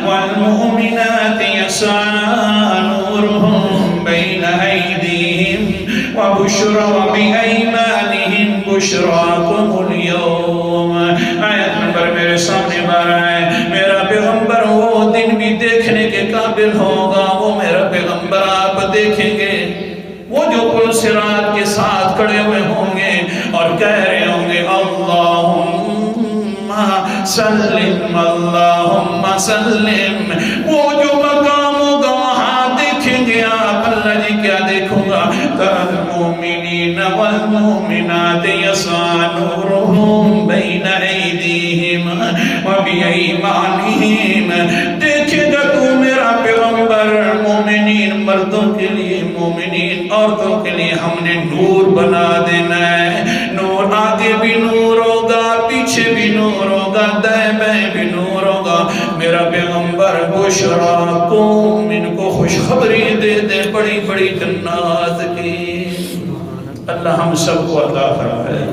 والمؤمنات يسعى نورهم بين أيديهم وبأيمانهم بشراكم اليوم. آیت نمبر میرے سامنے بار ہے. میرا پیغمبر وہ دن بھی دیکھنے کے قابل ہوگا. وہ میرا پیغمبر آپ دیکھیں گے وہ جو پل صراط کے ساتھ کھڑے ہوئے ہوں گے اور کہہ رہے ہوں گے اللہم سلم اللہم سلم. وہ جو مقام ہوگا وہاں دیکھیں گے آپ. اللہ جی کیا دیکھوں گا؟ المؤمنین والمؤمنات یسعی نورہم بین ایدیہم وبایمانہم. دیکھے گا تو میرا پیغمبر مومنین مردوں کے لیے مومنین عورتوں کے لیے ہم نے نور بنا دینا ہے. نور آگے بھی نور ہوگا پیچھے بھی نور ہوگا دائیں بائیں بھی نور ہوگا. میرا پیغمبر بشراکم ان کو خوشخبری دے دے بڑی بڑی جنات کی. اللہ ہم سب کو عطا فرمائے.